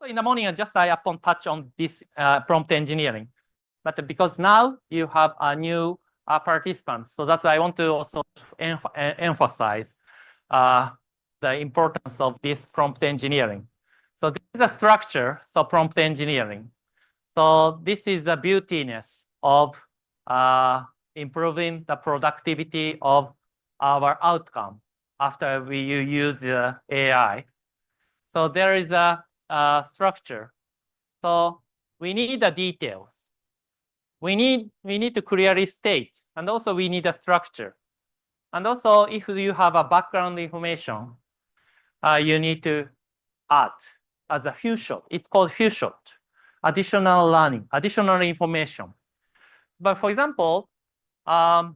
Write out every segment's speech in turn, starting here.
So in the morning, I upon touch on this prompt engineering, but because now you have a new participants, so that's why I want to also emphasize the importance of this prompt engineering. So this is a structure, so prompt engineering. So this is the beautiness of improving the productivity of our outcome after we use the AI. So there is a structure. So we need the details. We need to clearly state, and also we need a structure. And also, if you have a background information, you need to add as a few shot. It's called few shot. Additional learning, additional information. But for example, AI,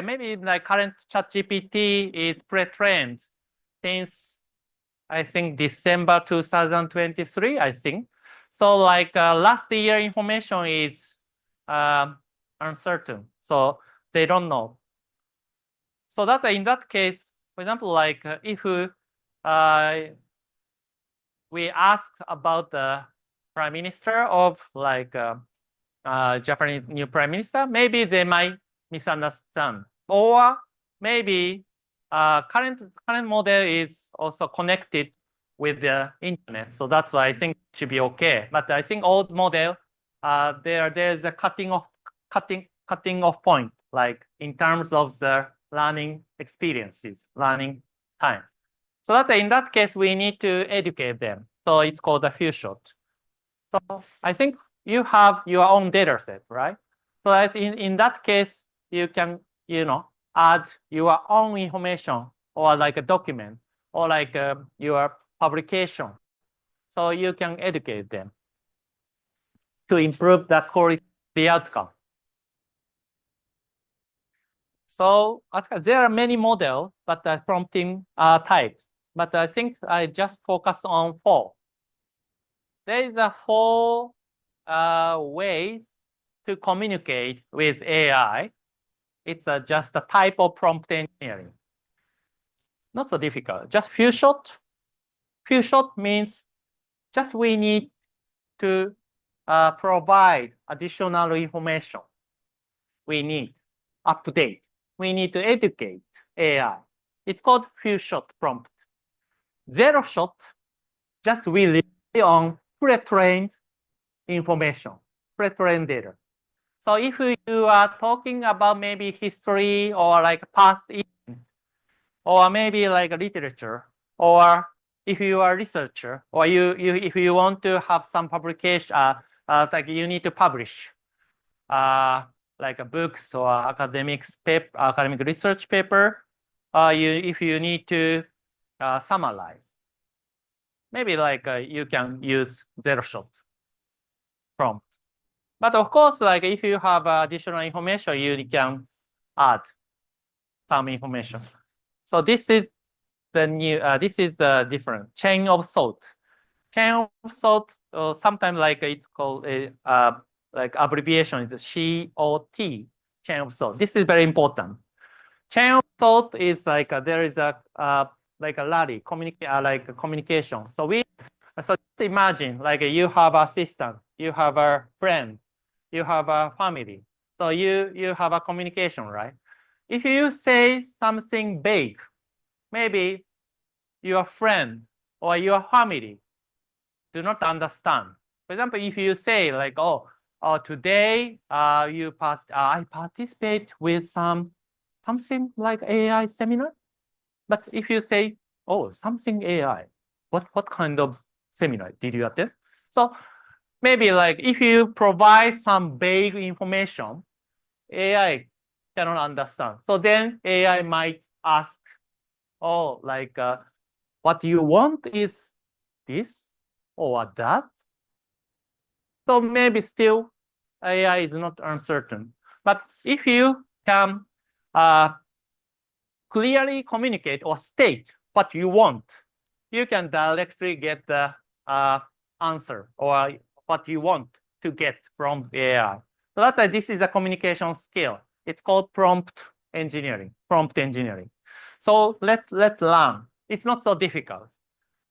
maybe like current ChatGPT is pre-trained since I think December 2023, I think. So like last year information is uncertain. So they don't know. So that's in that case, for example, like if we ask about the prime minister of like Japanese new prime minister, maybe they might misunderstand, or maybe current model is also connected with the internet, so that's why I think it should be okay. But I think old model, there's a cutting off point, like in terms of the learning experiences, learning time. So that's in that case we need to educate them. So it's called a few shot. So I think you have your own data set, right? So that in that case, you can, add your own information or like a document or like your publication. So you can educate them to improve the quality, the outcome. So there are many models, but prompting types. But I think I just focus on 4. There is 4 ways to communicate with AI. It's just a type of prompt engineering. Not so difficult. Just few shot. Few shot means just we need to provide additional information. We need update. We need to educate AI. It's called few shot prompt. 0 shot, just we rely on pre-trained information, pre-trained data. So if you are talking about maybe history or like past event, or maybe like literature, or if you are a researcher, or if you want to have some publication, like you need to publish like books or academic research paper, if you need to summarize, maybe like you can use 0 shot prompt. But of course, like if you have additional information, you can add some information. So this is the new. This is the different chain of thought. Chain of thought. Sometimes like it's called like abbreviation is COT. Chain of thought. This is very important. Chain of thought is like there is a like a ladder like communication. So just imagine like you have an assistant, you have a friend, you have a family. So you have a communication, right? If you say something vague, maybe your friend or your family do not understand. For example, if you say like, today I participate with something like AI seminar. But if you say, something AI, what kind of seminar did you attend? So maybe like if you provide some vague information, AI cannot understand. So then AI might ask, like what you want is this or that. So maybe still AI is not uncertain. But if you can clearly communicate or state what you want, you can directly get the answer or what you want to get from the AI. So that's why this is a communication skill. It's called prompt engineering. So let's learn. It's not so difficult.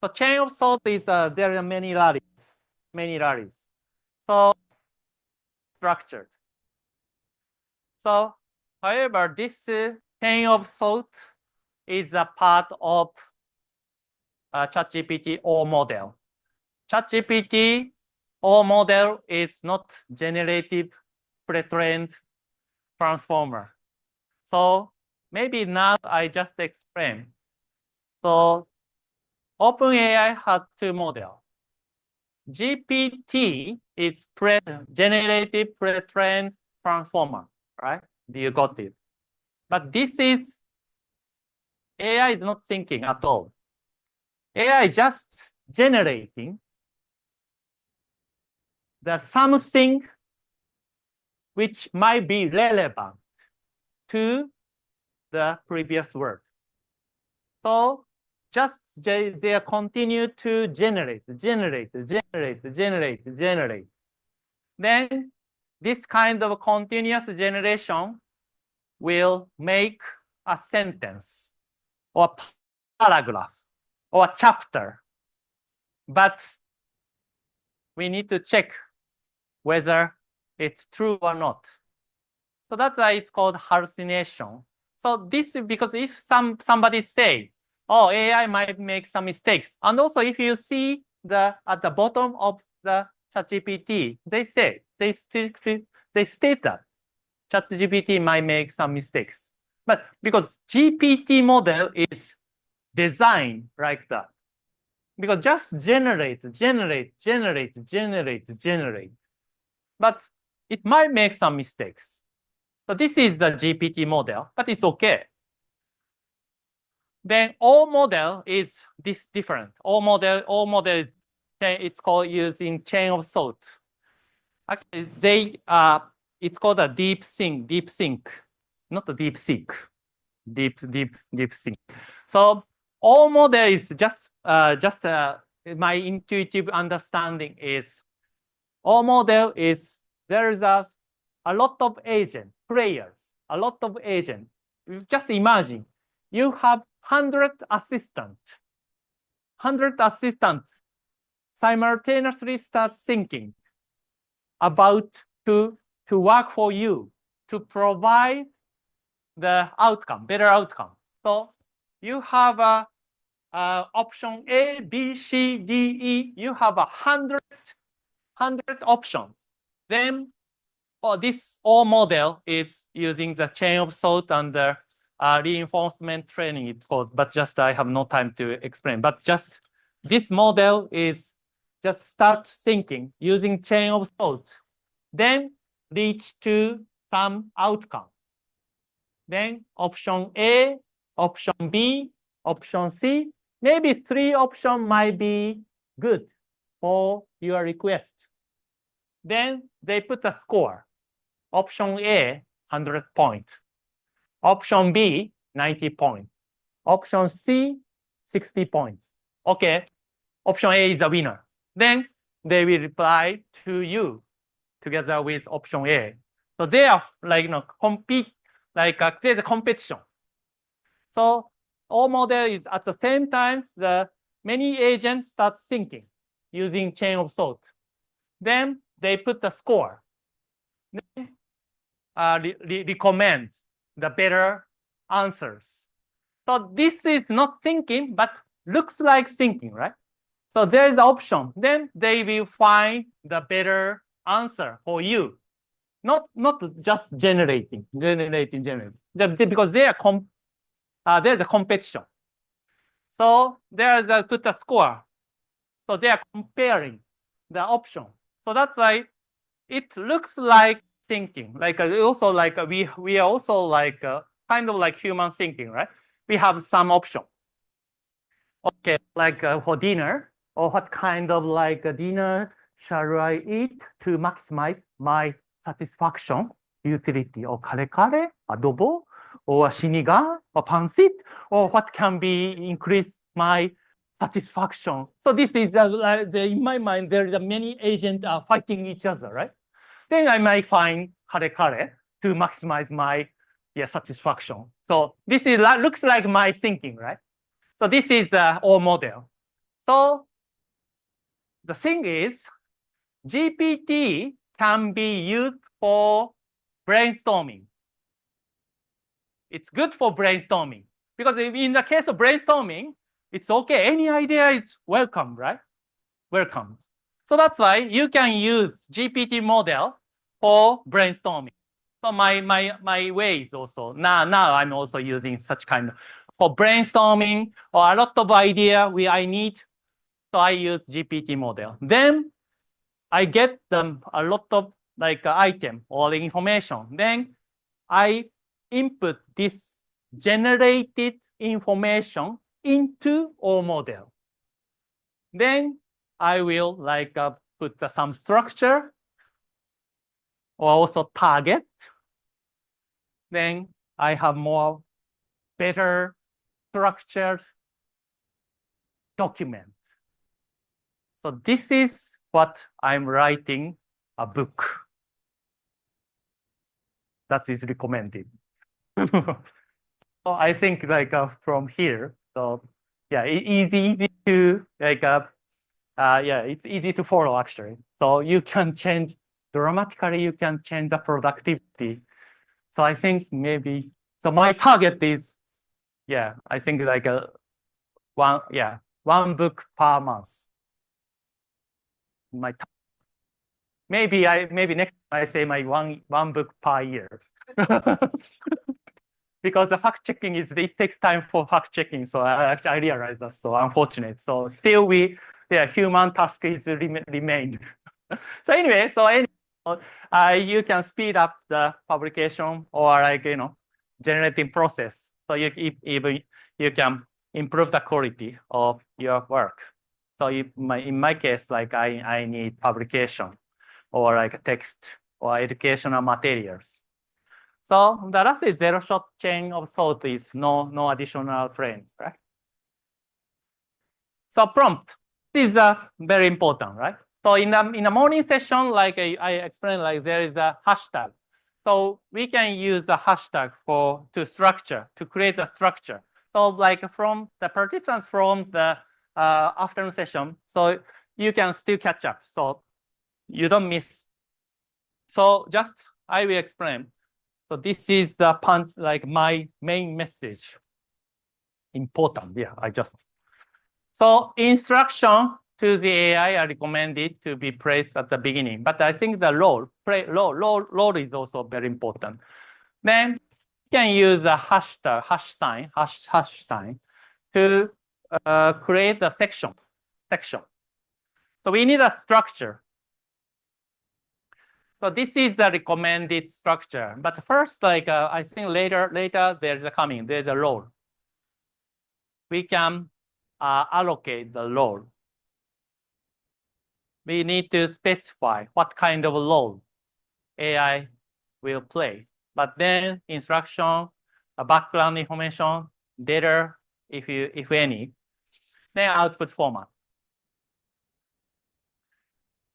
So chain of thought is there are many layers. So structured. So, however, this chain of thought is a part of ChatGPT O model. ChatGPT O model is not generative pre-trained transformer. So maybe now I just explain. So OpenAI has two models. GPT is generative pre-trained transformer, right? You got it. But this is AI is not thinking at all. AI is just generating the something which might be relevant to the previous word. So just they continue to generate. Then this kind of continuous generation will make a sentence or paragraph or chapter. But we need to check whether it's true or not. So that's why it's called hallucination. So this is because if somebody say, oh, AI might make some mistakes. And also if you see at the bottom of the ChatGPT, they state that ChatGPT might make some mistakes. But because GPT model is designed like that. Because just generate. But it might make some mistakes. So this is the GPT model, but it's okay. Then O model is different. O model it's called using chain of thought. Actually, it's called a deep think, not a deep seek, deep think. So O model is just my intuitive understanding is O model is there is a lot of players, a lot of agents. Just imagine you have 100 assistants simultaneously start thinking about to work for you, to provide the better outcome. So you have a option A, B, C, D, E. You have 100 options. Then this O model is using the chain of thought and the reinforcement training, it's called, but just I have no time to explain. But just this model is just start thinking using chain of thought, then reach to some outcome. Then option A, option B, option C, maybe 3 options might be good for your request. Then they put a score. Option A, 100 points. Option B, 90 points. Option C, 60 points. Okay, option A is the winner. Then they will reply to you together with option A. So they are compete, there's a competition. So all model is at the same time, the many agents start thinking using chain of thought. Then they put the score. Then, recommend the better answers. So this is not thinking, but looks like thinking, right? So there is the option. Then they will find the better answer for you. Not just generating. Because they are there's a competition. So there's a put a score. So they are comparing the option. So that's why it looks like thinking. Also we are also kind of like human thinking, right? We have some option. Okay, for dinner, or what kind of dinner shall I eat to maximize my satisfaction, utility, or kare, adobo, or shinigan, or pancit, or what can be increase my satisfaction. So this is in my mind, there is many agents are fighting each other, right? Then I might find kare to maximize my satisfaction. So this is looks like my thinking, right? So this is O model. So the thing is, GPT can be used for brainstorming. It's good for brainstorming because in the case of brainstorming, it's okay. Any idea is welcome, right? Welcome. So that's why you can use GPT model for brainstorming. So my way is also now I'm also using such kind of for brainstorming or a lot of idea I need. So I use GPT model. Then I get them a lot of like item or information. Then I input this generated information into our model. Then I will like put some structure or also target. Then I have more better structured document. So this is what I'm writing a book that is recommended. So I think like from here, so yeah, easy to like yeah, it's easy to follow actually. So you can change dramatically. You can change the productivity. So I think maybe so. My target is yeah, I think like a one book per month. My maybe next I say my one book per year. Because the fact checking it takes time for fact checking. So I realize that. So unfortunate. So still human task is remained. So anyway, you can speed up the publication or like generating process. So even you can improve the quality of your work. So in my case, like I need publication or like text or educational materials. So the last is zero shot chain of thought is no additional train, right? So prompt is very important, right? So in the morning session, like I explained, like there is a hashtag. So we can use the hashtag to create a structure. So like from the participants from the afternoon session, so you can still catch up. So you don't miss. So just I will explain. So this is the punch, like my main message. Important, yeah. So instruction to the AI are recommended to be placed at the beginning, but I think the role is also very important. Then you can use a hash sign to create a section. So we need a structure. So this is the recommended structure. But first, like I think later there's a role. We can allocate the role. We need to specify what kind of role AI will play. But then instruction, background information, data, if any, then output format.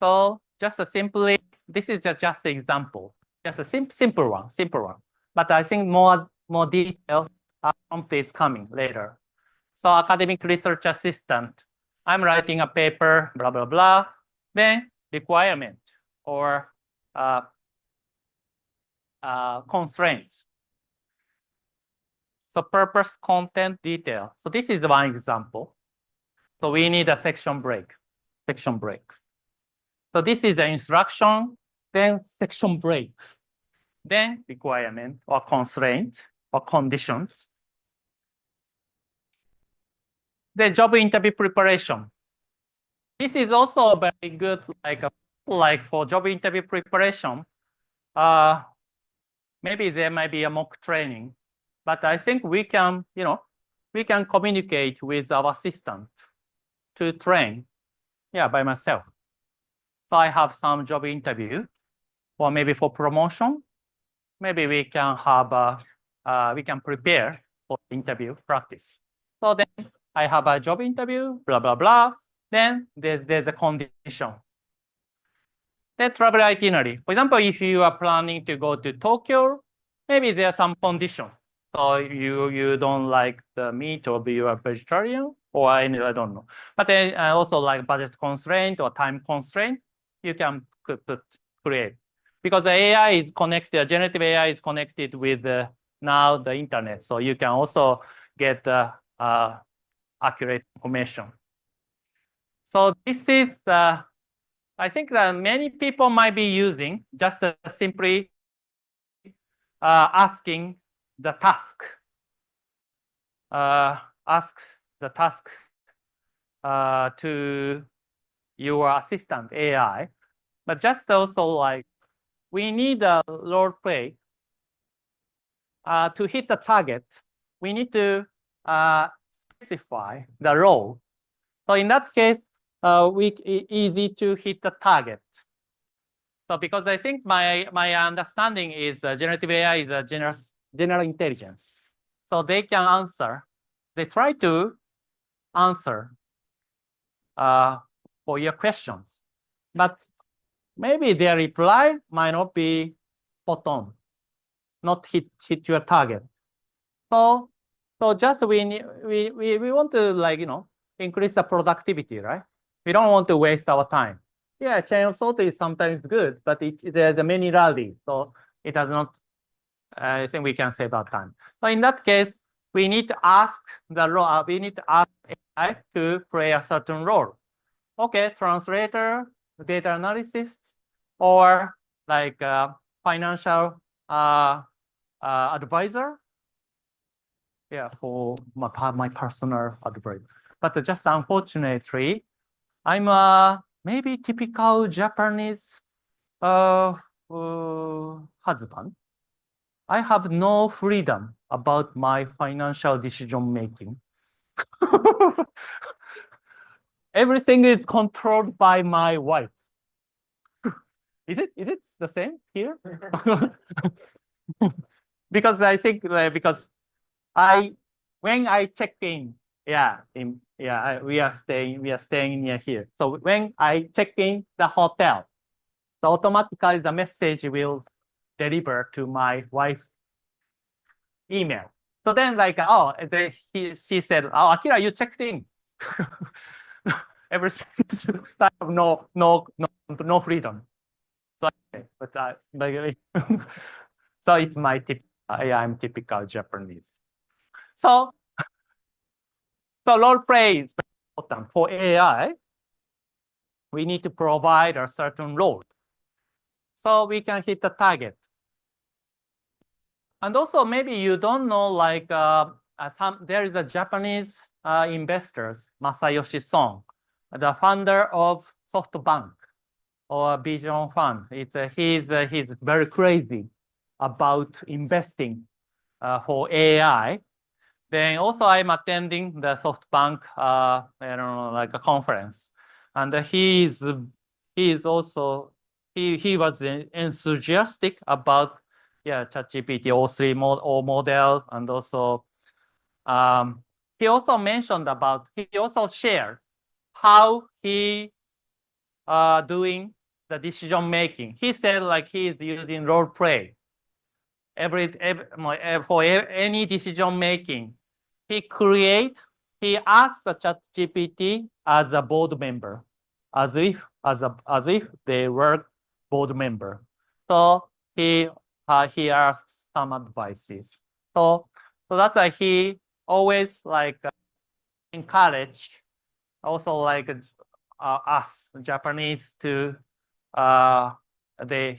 So just simply, this is just an example, just a simple one. But I think more detail prompt is coming later. So academic research assistant, I'm writing a paper, blah, blah, blah. Then requirement or constraints. So purpose, content, detail. So this is one example. So we need a section break. So this is the instruction, then section break, then requirement or constraint or conditions. Then job interview preparation. This is also very good, like for job interview preparation. Maybe there might be a mock training, but I think we can communicate with our assistant to train, by myself. So I have some job interview, or maybe for promotion. Maybe we can have we can prepare for interview practice. So then I have a job interview, blah blah blah. Then there's a condition. Then travel itinerary. For example, if you are planning to go to Tokyo, maybe there's some condition. So you don't like the meat or you are vegetarian, or I don't know. But then also like budget constraint or time constraint, you can create. Because the AI is connected, generative AI is connected with now the internet. So you can also get accurate information. So this is, I think that many people might be using just simply asking the task, ask the task to your assistant AI, but just also like we need a role play to hit the target. We need to specify the role. So in that case, easy to hit the target. So because I think my understanding is generative AI is a general intelligence. So they can answer. They try to answer for your questions, but maybe their reply might not be spot on, not hit your target. So just we want to like increase the productivity, right? We don't want to waste our time. Yeah, chain of thought is sometimes good, but there's many rallies, so it does not. I think we can save our time. So in that case, we need to ask the role. We need to ask AI to play a certain role. Okay, translator, data analysis, or like financial advisor. Yeah, for my personal advisor. But just unfortunately, I'm maybe typical Japanese husband. I have no freedom about my financial decision making. Everything is controlled by my wife. Is it the same here? Because I think because when I check in, we are staying near here. So when I check in the hotel, so automatically the message will deliver to my wife's email. So then like, she said, oh, Akira, you checked in. Everything, I have no freedom. So, but so it's my I'm typical Japanese. So role play is very important for AI. We need to provide a certain role so we can hit the target. And also maybe you don't know like there is a Japanese investors, Masayoshi Son, the founder of SoftBank or Vision Fund. He's very crazy about investing for AI. Then also I'm attending the SoftBank I don't know, like a conference, and he was enthusiastic about ChatGPT O3 model, and also he also mentioned about he also shared how he doing the decision making. He said like he is using role play for any decision making. He asks the ChatGPT as a board member, as if they were board member. So he asks some advices. So that's why he always like encourage also like us Japanese to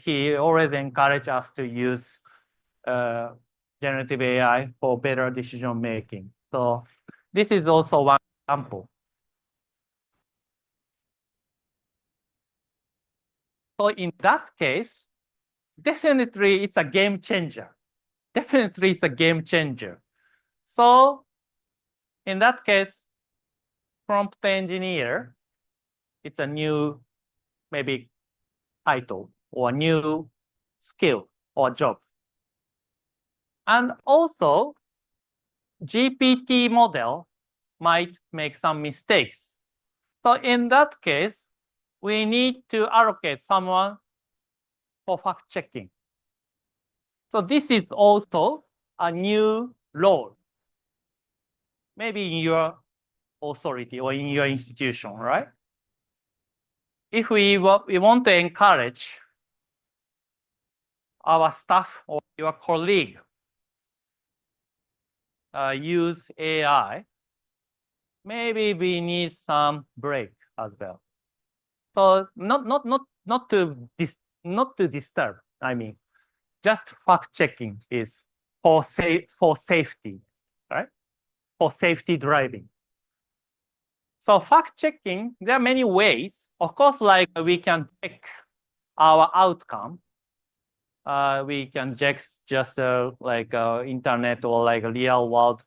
he always encourage us to use generative AI for better decision making. So this is also one example. So in that case, definitely it's a game changer. Definitely it's a game changer. So in that case, prompt engineer, it's a new maybe title or new skill or job. And also GPT model might make some mistakes. So in that case, we need to allocate someone for fact checking. So this is also a new role. Maybe in your authority or in your institution, right? If we want to encourage our staff or your colleague use AI, maybe we need some break as well. So not to disturb. I mean, just fact checking is for safety, right? For safety driving. So fact checking, there are many ways. Of course, like we can check our outcome. We can check just like internet or like real world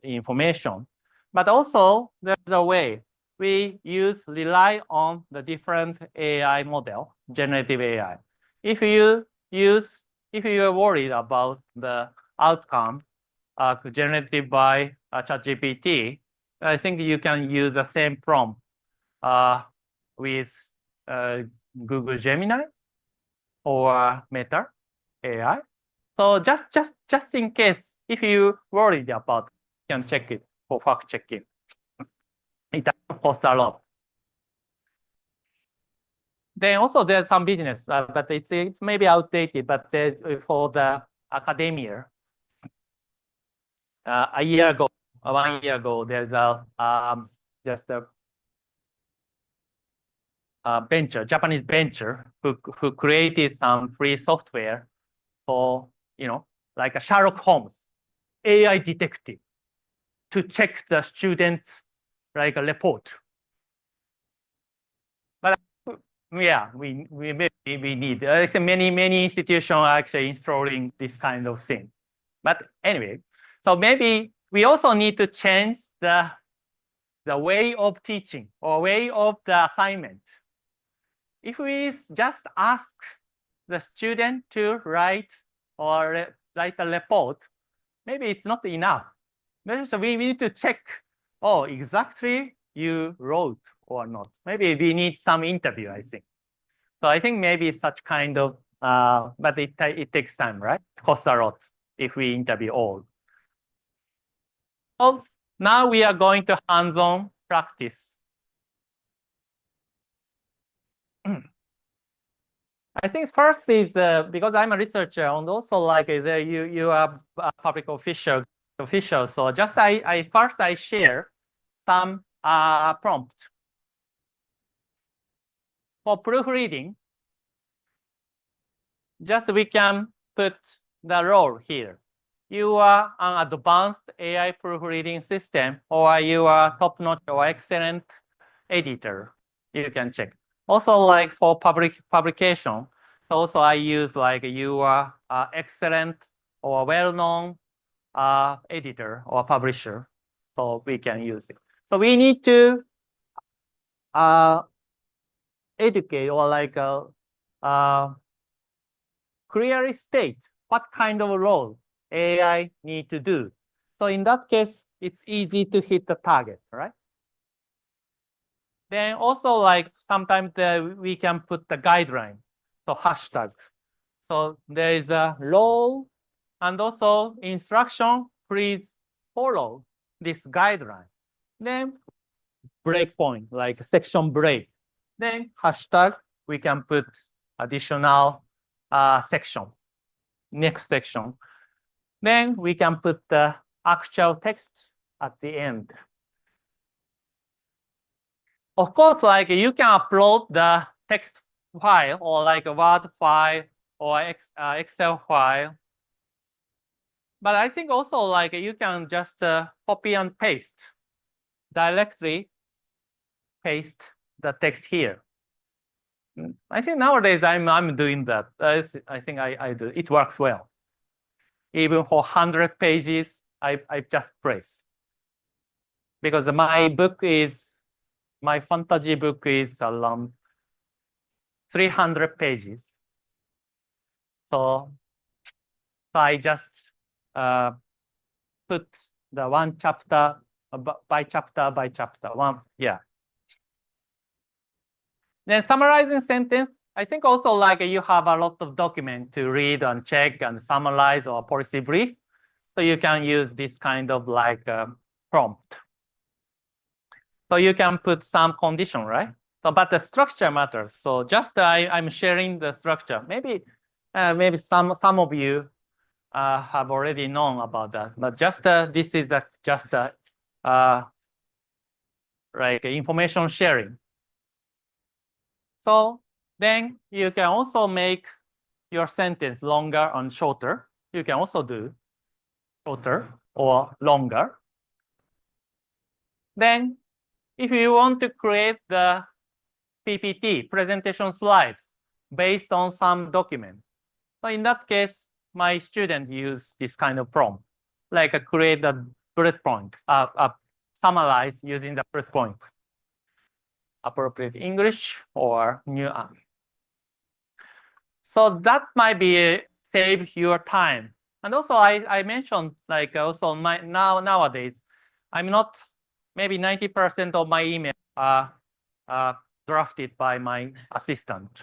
information. But also there's a way we rely on the different AI model, generative AI. If you are worried about the outcome generated by ChatGPT, I think you can use the same prompt with Google Gemini or Meta AI. So just in case, if you worried about, you can check it for fact checking. It costs a lot. Then also there's some business, but it's maybe outdated. But for the academia, a year ago, 1 year ago, there's just a Japanese venture who created some free software for like a Sherlock Holmes, AI detective, to check the students like a report. But yeah, we need. Many institutions are actually installing this kind of thing. But anyway, so maybe we also need to change the way of teaching or way of the assignment. If we just ask the student to write a report, maybe it's not enough. So we need to check, exactly you wrote or not. Maybe we need some interview, I think. So I think maybe such kind of, but it takes time, right? It costs a lot if we interview all. So now we are going to hands-on practice. I think first is because I'm a researcher and also like you are a public official. So just I share some prompt for proofreading. Just we can put the role here. You are an advanced AI proofreading system, or you are top-notch or excellent editor. You can check. Also, like for publication, also I use like you are excellent or well-known editor or publisher. So we can use it. So we need to educate or like clearly state what kind of role AI need to do. So in that case, it's easy to hit the target, right? Then also like sometimes we can put the guideline, so hashtag. So there is a role and also instruction, please follow this guideline. Then breakpoint, like section break. Then hashtag, we can put additional section, next section. Then we can put the actual text at the end. Of course, like you can upload the text file or like a Word file or Excel file. But I think also like you can just copy and paste, directly paste the text here. I think nowadays I'm doing that. I think I do. It works well. Even for 100 pages, I just press. Because my fantasy book is around 300 pages. So I just put the one chapter by chapter, one, yeah. Then summarizing sentence, I think also like you have a lot of document to read and check and summarize or policy brief. So you can use this kind of like prompt. So you can put some condition, right? So, but the structure matters. So just I'm sharing the structure. Maybe some of you have already known about that, but just this is just like information sharing. So then you can also make your sentence longer and shorter. You can also do shorter or longer. Then if you want to create the PPT, presentation slides, based on some document. So in that case, my student use this kind of prompt, like create a bullet point, summarize using the bullet point, appropriate English or new. So that might be save your time. And also I mentioned like also nowadays, I'm not, maybe 90% of my email are drafted by my assistant.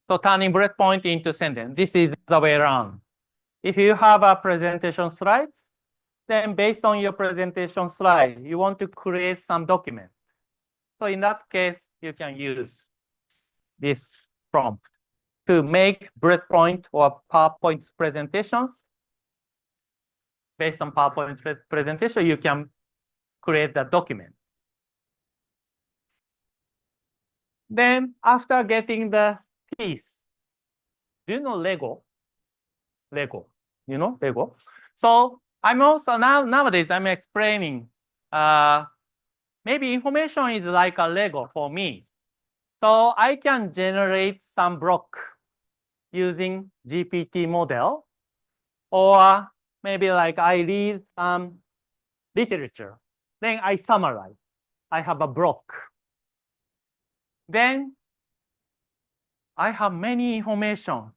So turning bullet point into sentence. This is the way around. If you have a presentation slide, then based on your presentation slide, you want to create some document. So in that case, you can use this prompt to make bullet point or PowerPoint presentation. Based on PowerPoint presentation, you can create the document. Then after getting the piece, do you know Lego? Lego, you know Lego? So I'm also nowadays I'm explaining maybe information is like a Lego for me. So I can generate some block using GPT model, or maybe like I read some literature, then I summarize. I have a block. Then I have many information.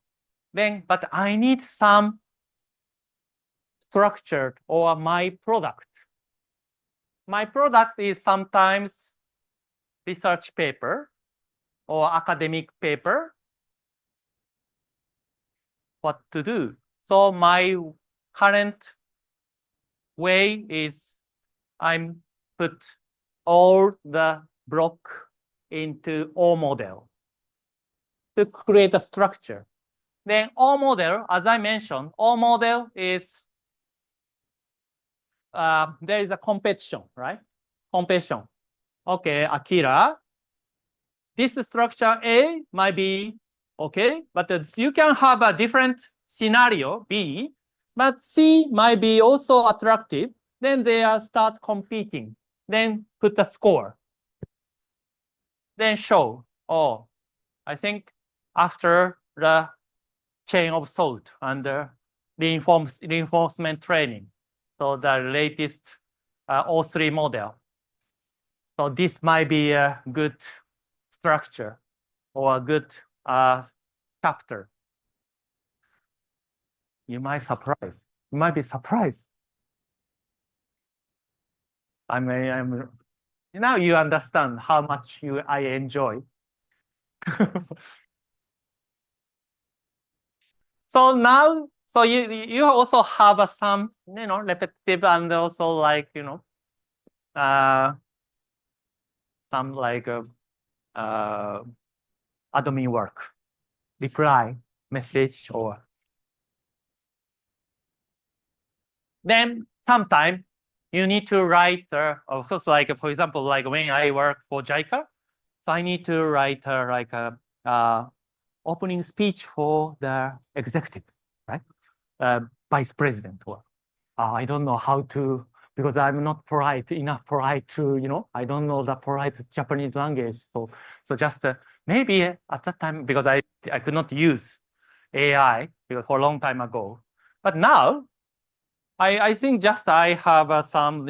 Then, but I need some structured or my product. My product is sometimes research paper or academic paper. What to do? So my current way is I'm put all the block into O model to create a structure. Then O model, as I mentioned, O model is there is a competition, right? Competition. Okay, Akira, this structure A might be okay, but you can have a different scenario B, but C might be also attractive. Then they start competing. Then put the score. Then show. Oh, I think after the chain of thought and reinforcement training, so the latest O3 model. So this might be a good structure or a good chapter. You might surprise. You might be surprised. Now you understand how much I enjoy. So now, so you also have some repetitive and also like some like admin work, reply message or. Then sometime you need to write, of course, like for example, like when I work for JICA, so I need to write like a opening speech for the executive, right? Vice president, or I don't know how to, because I'm not enough polite to, I don't know the polite Japanese language. So just maybe at that time, because I could not use AI because for a long time ago, but now I think just I have some,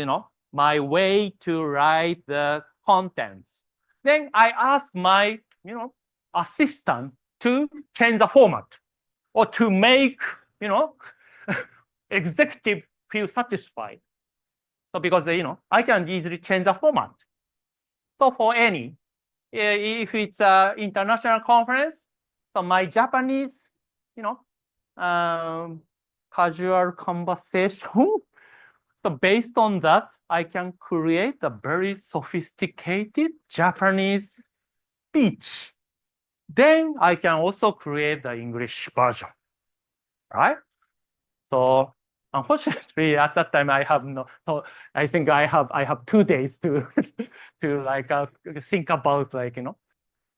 my way to write the contents. Then I ask my, assistant to change the format or to make, executive feel satisfied. So because, I can easily change the format. So for any, if it's an international conference, so my Japanese, casual conversation So based on that, I can create a very sophisticated Japanese speech. Then I can also create the English version, right? So unfortunately, at that time I have no. So I think I have 2 days to to like think about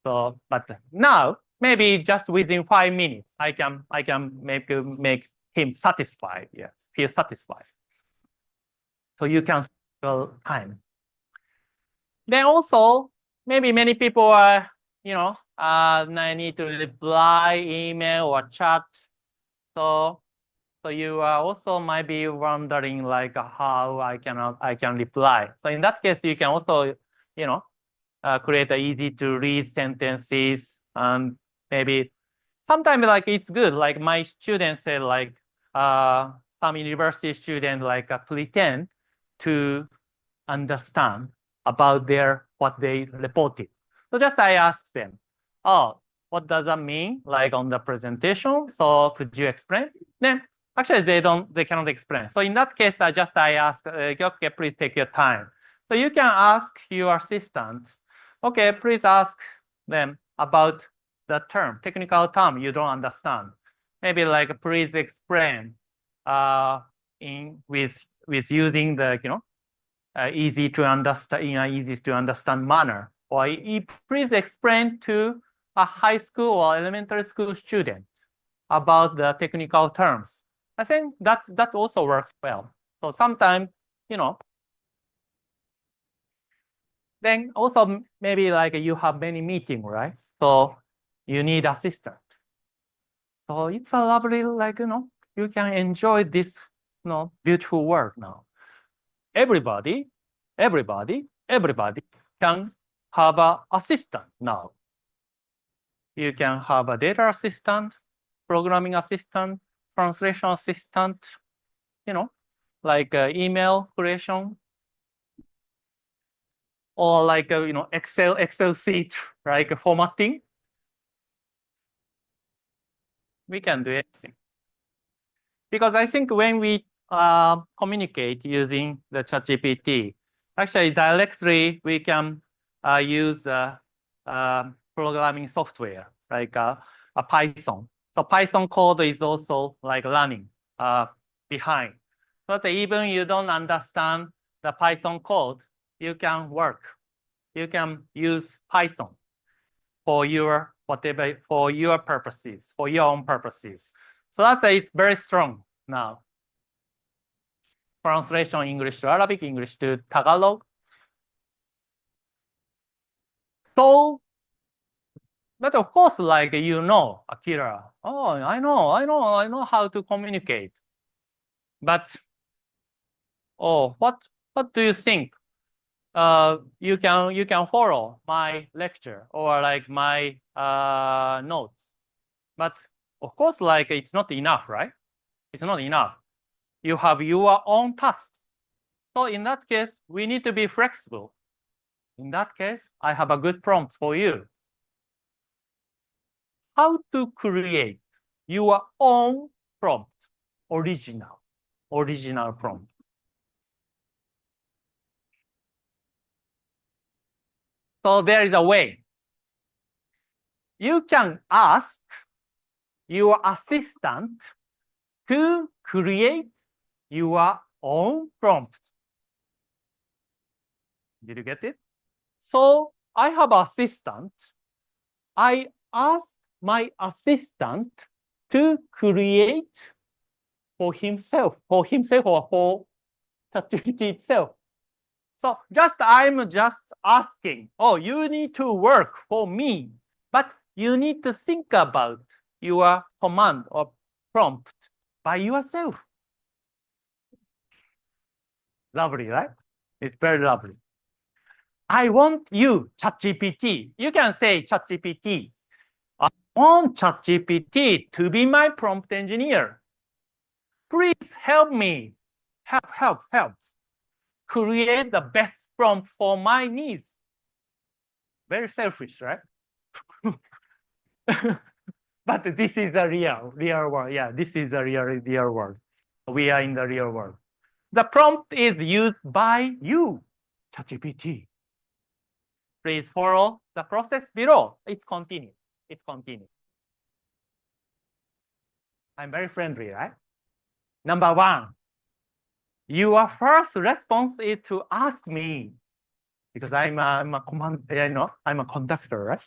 So but now maybe just within 5 minutes I can make him satisfied. Yes, feel satisfied. So you can schedule time. Then also maybe many people are I need to reply email or chat. So you also might be wondering like how I can reply. So in that case, you can also create a easy to read sentences, and maybe sometimes like it's good. Like my students say like some university students like pretend to understand about what they reported. So just I ask them, oh, what does that mean? Like on the presentation. So could you explain? Then actually they cannot explain. So in that case, I ask, okay, please take your time. So you can ask your assistant, okay, please ask them about the technical term you don't understand. Maybe like please explain with using the easy to understand in an easy to understand manner, or please explain to a high school or elementary school student about the technical terms. I think that also works well. So sometimes then also maybe like you have many meetings, right? So you need assistant. So it's a lovely you can enjoy this beautiful work now. Everybody can have an assistant now. You can have a data assistant, programming assistant, translation assistant, like email creation, or like Excel sheet, like formatting. We can do anything. Because I think when we communicate using the ChatGPT, actually directly we can use programming software like a Python. So Python code is also like running behind. But even you don't understand the Python code, you can work. You can use Python for your purposes, for your own purposes. So it's very strong now. Translation English to Arabic, English to Tagalog. So, but of course, like Akira. Oh, I know how to communicate. But what do you think? You can follow my lecture or like my notes. But of course, like it's not enough, right? It's not enough. You have your own tasks. So in that case, we need to be flexible. In that case, I have a good prompt for you. How to create your own prompt, original prompt. So there is a way. You can ask your assistant to create your own prompt. Did you get it? So I have an assistant. I ask my assistant to create for himself or for ChatGPT itself. So I'm just asking, oh, you need to work for me, but you need to think about your command or prompt by yourself. Lovely, right? It's very lovely. I want you, ChatGPT. You can say ChatGPT. I want ChatGPT to be my prompt engineer. Please help me. Help. Create the best prompt for my needs. Very selfish, right? But this is a real world. Yeah, this is a real world. We are in the real world. The prompt is used by you, ChatGPT. Please follow the process below. It's continued. It's continued. I'm very friendly, right? Number one, your first response is to ask me because I'm a command, I'm a conductor, right?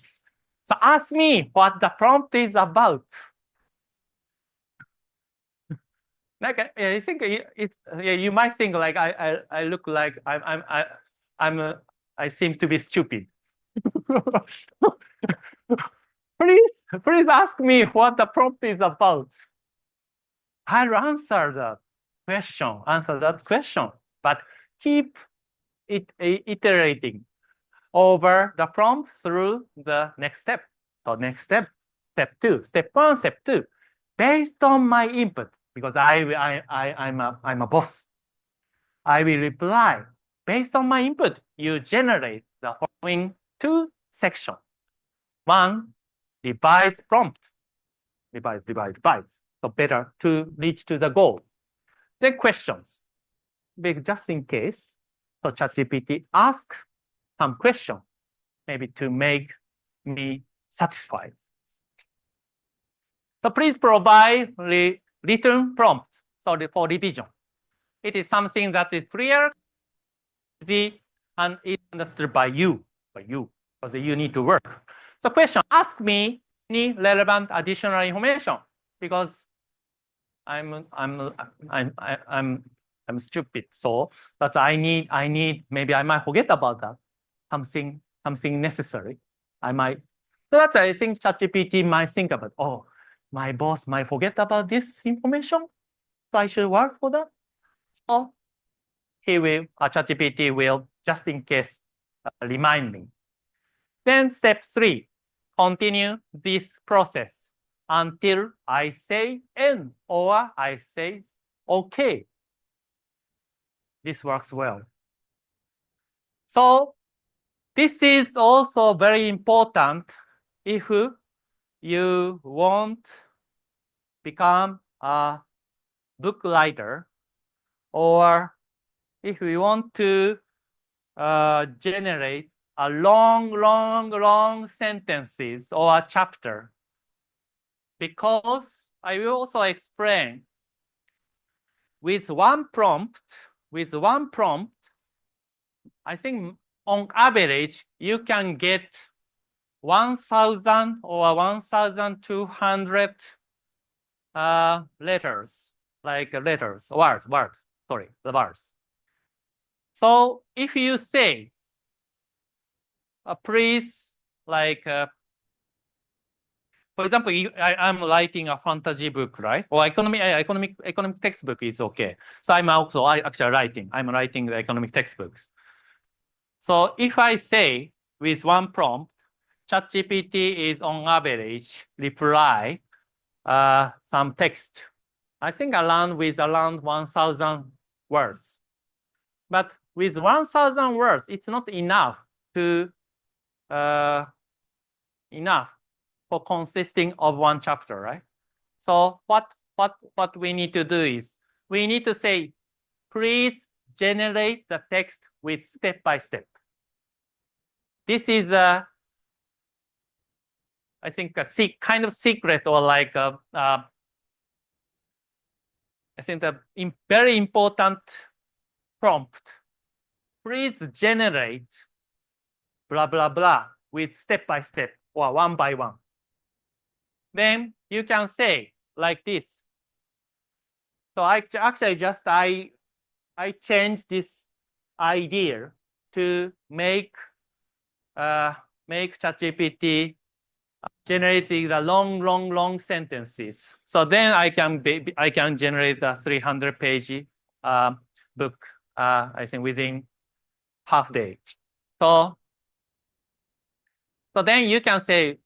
So ask me what the prompt is about. Like I think you might think like I look like I seem to be stupid. please ask me what the prompt is about. I'll answer that question, but keep it iterating over the prompt through the next step. So next step, step two, step one, step two, based on my input, because I'm a boss. I will reply based on my input. You generate the following two sections. One, revise prompt. Revise. So better to reach to the goal. Then questions. Just in case, so ChatGPT ask some question, maybe to make me satisfied. So please provide written prompt for revision. It is something that is clear and is understood by you, because you need to work. So question, ask me any relevant additional information because I'm stupid. So that I need maybe I might forget about that. Something necessary. I might. So that's I think ChatGPT might think about, oh, my boss might forget about this information. So I should work for that. So ChatGPT will, just in case, remind me. Then step 3, continue this process until I say N or I say OK. This works well. So this is also very important if you want to become a book writer, or if you want to generate a long sentences or a chapter. Because I will also explain with one prompt, I think on average, you can get 1,000 or 1,200 words. So if you say, please, for example, I'm writing a fantasy book, right? Or economic textbook is okay. So I'm writing the economic textbooks. So if I say with one prompt, ChatGPT is on average reply some text. I think around 1,000 words. But with 1,000 words, it's not enough to for consisting of one chapter, right? So what we need to do is we need to say, please generate the text with step by step. This is I think a kind of secret, or like I think a very important prompt. Please generate blah blah blah with step by step or one by one. Then you can say like this. So I changed this idea to make ChatGPT generating the long sentences. So then I can generate a 300-page book. I think within half day. So then you can say,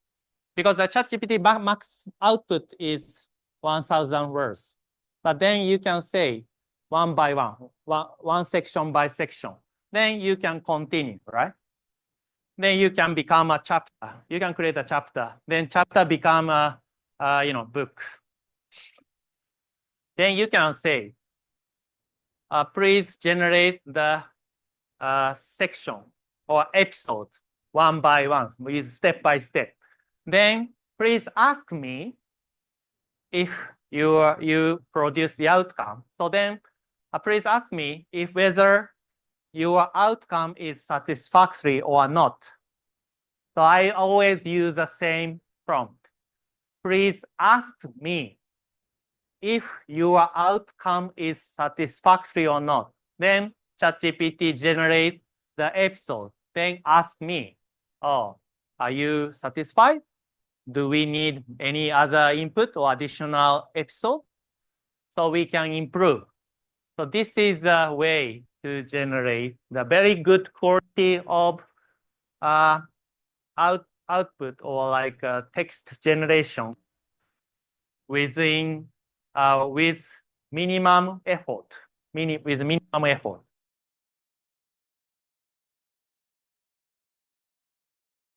because the ChatGPT max output is 1,000 words, but then you can say one by one section by section. Then you can continue, right? Then you can become a chapter. You can create a chapter. Then chapter become a book. Then you can say, please generate the section or episode one by one with step by step. Then please ask me if you produce the outcome. So then please ask me if whether your outcome is satisfactory or not. So I always use the same prompt. Please ask me if your outcome is satisfactory or not. Then ChatGPT generate the episode. Then ask me, oh, are you satisfied? Do we need any other input or additional episode? So we can improve. So this is a way to generate the very good quality of output or like text generation within with minimum effort. With minimum effort.